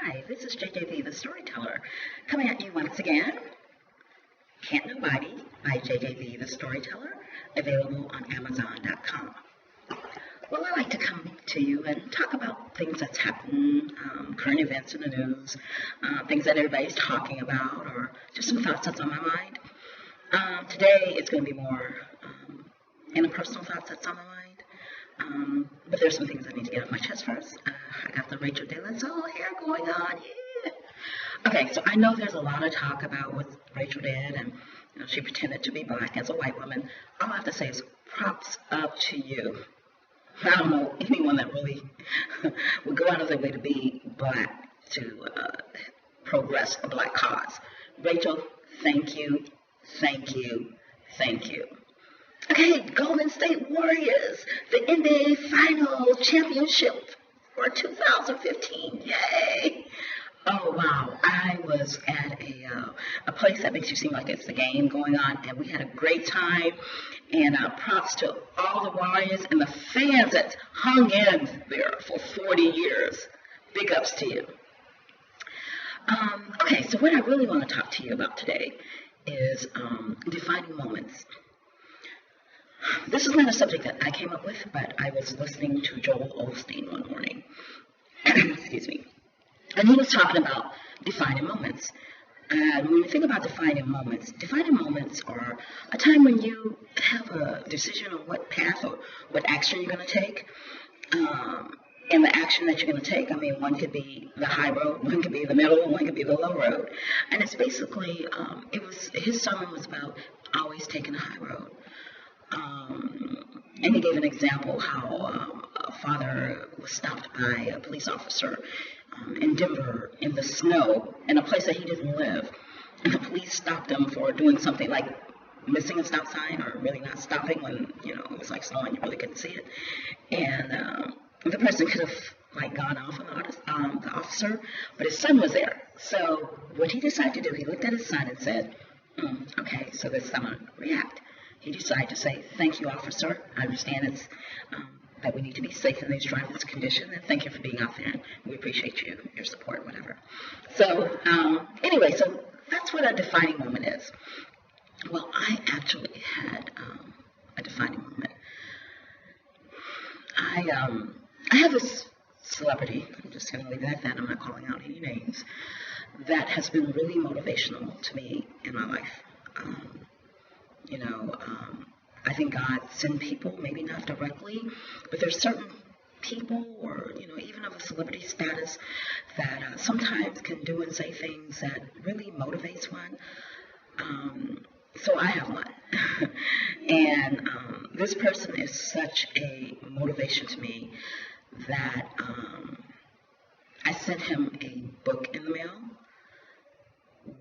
Hi, this is JJV The Storyteller, coming at you once again. Can't Nobody by JJV The Storyteller, available on Amazon.com. Well, I like to come to you and talk about things that's happened, current events in the news, things that everybody's talking about, or just some thoughts that's on my mind. Today, it's going to be more interpersonal thoughts that's on my mind. But there's some things I need to get off my chest first. I got the Rachel De La Soul hair going on. Yeah. Okay, so I know there's a lot of talk about what Rachel did, and she pretended to be black as a white woman. All I have to say is props up to you. I don't know anyone that really would go out of their way to be black to progress a black cause. Rachel, thank you, thank you, thank you. Okay, Golden State Warriors, the NBA Final Championship for 2015. Yay! Oh, wow. I was at a place that makes you seem like it's a game going on, and we had a great time. And props to all the Warriors and the fans that hung in there for 40 years. Big ups to you. Okay, so what I really want to talk to you about today is defining moments. This is not a subject that I came up with, but I was listening to Joel Osteen one morning. Excuse me. And he was talking about defining moments. And when we think about defining moments are a time when you have a decision on what path or what action you're going to take. And the action that you're going to take, one could be the high road, one could be the middle, one could be the low road. And it's basically, his sermon was about always taking the high road. And he gave an example how a father was stopped by a police officer in Denver in the snow in a place that he didn't live. And the police stopped him for doing something like missing a stop sign or really not stopping when, it was like snowing, you really couldn't see it. And the person could have gone off on the officer, but his son was there. So what he decided to do, he looked at his son and said, okay, so this is how I'm going to react. He decided to say, thank you, officer. I understand it's that we need to be safe in these driverless conditions, and thank you for being out there. And we appreciate your support, whatever. So anyway, so that's what a defining moment is. Well, I actually had a defining moment. I have this celebrity, I'm just going to leave it at that, I'm not calling out any names, that has been really motivational to me in my life. I think God sent people, maybe not directly, but there's certain people or, even of a celebrity status that sometimes can do and say things that really motivates one. So I have one. And this person is such a motivation to me that I sent him a book in the mail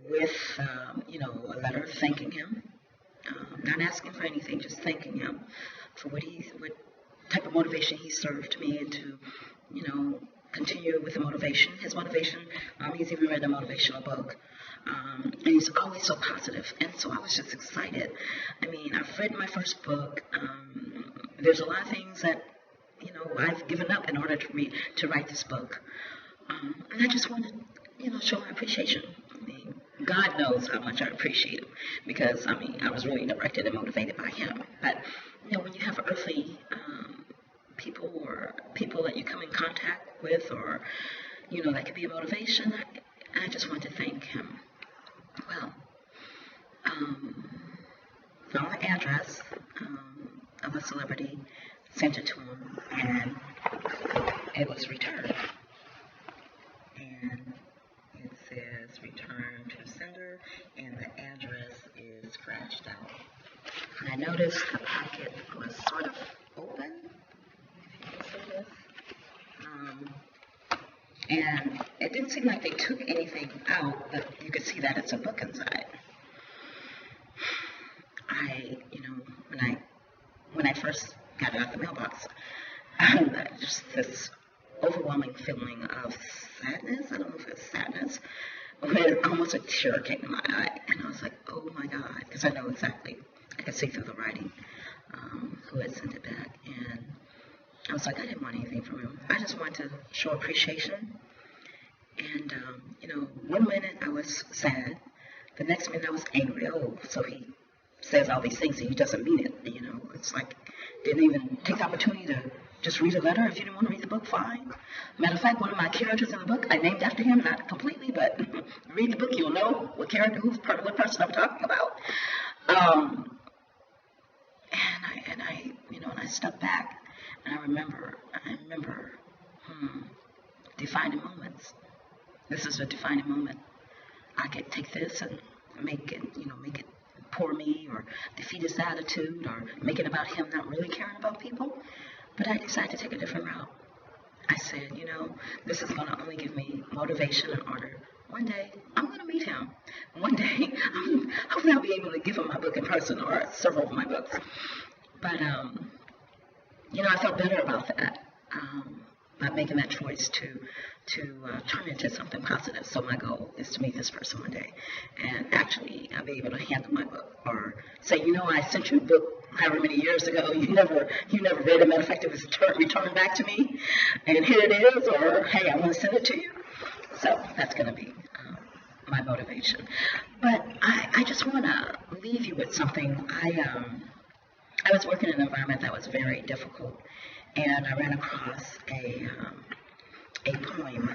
with, a letter thanking him. Not asking for anything, just thanking him for what type of motivation he served me and to, continue with the motivation. His motivation, he's even read a motivational book. And he's always so positive. And so I was just excited. I've read my first book. There's a lot of things that, I've given up in order to write this book. And I just wanted, show my appreciation. God knows how much I appreciate him because, I was really directed and motivated by him. But, when you have earthly people or people that you come in contact with or, that could be a motivation, I just want to thank him. Well, found the address of a celebrity, sent it to him, and it was returned. And it says return to sender, and the address is scratched out. And I noticed the packet was sort of open, if you can see this. And it didn't seem like they took anything out, but you could see that it's a book inside. When I first got it out the mailbox, just this overwhelming feeling of sadness. I don't know if it's sadness, but almost a tear came to my eye, and I was like, oh my God, because I know exactly, I could see through the writing who had sent it back, and I was like, I didn't want anything from him. I just wanted to show appreciation And, one minute I was sad, the next minute I was angry. Oh, so he says all these things and he doesn't mean it. It's like, didn't even take the opportunity to just read a letter. If you didn't want to read the book, fine. Matter of fact, one of my characters in the book, I named after him, not completely, but read the book, you'll know what character, what person I'm talking about. And I stepped back, and I remember, defining moments. This is a defining moment. I could take this and make it poor me, or defeat his attitude, or make it about him not really caring about people. But I decided to take a different route. I said, this is going to only give me motivation and order. One day, I'm going to meet him. One day, hopefully I'll be able to give him my book in person, or several of my books. But, I felt better about that, by making that choice to turn into something positive. So my goal is to meet this person one day, and actually I'll be able to hand them my book, or say, I sent you a book however many years ago, you never read it. Matter of fact, it was returned back to me, and here it is, or hey, I want to send it to you. So that's going to be my motivation. But I just want to leave you with something. I was working in an environment that was very difficult, and I ran across a poem,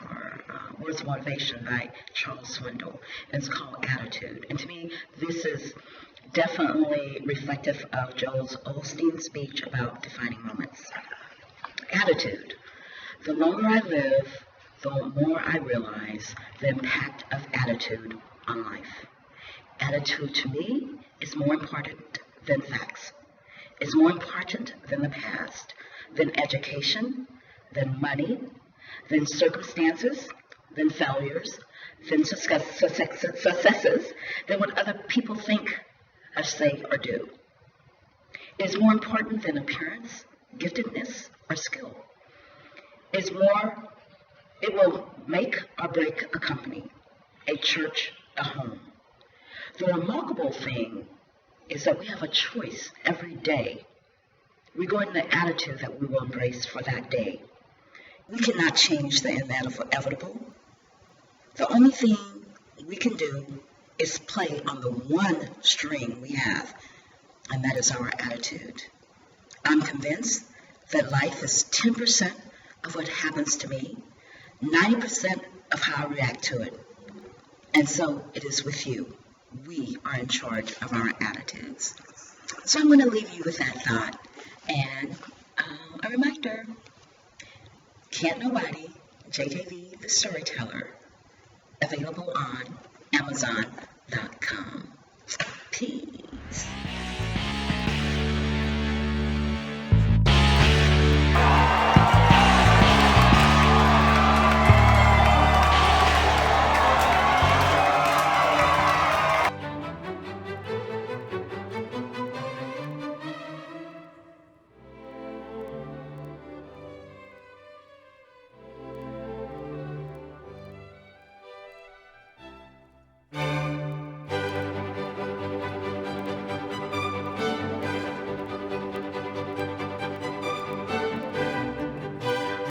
or Words of Motivation by Charles Swindoll, and it's called Attitude. And to me, this is definitely reflective of Joel Osteen's speech about defining moments. Attitude. The longer I live, the more I realize the impact of attitude on life. Attitude to me is more important than facts. It's more important than the past, than education, than money, than circumstances, than failures, than successes, than what other people think or say or do. It is more important than appearance, giftedness, or skill. It will make or break a company, a church, a home. The remarkable thing is that we have a choice every day regarding the attitude that we will embrace for that day. We cannot change the inevitable. The only thing we can do is play on the one string we have, and that is our attitude. I'm convinced that life is 10% of what happens to me, 90% of how I react to it. And so it is with you. We are in charge of our attitudes. So I'm going to leave you with that thought. And a reminder, Can't Nobody, JJV The Storyteller, available on Amazon.com.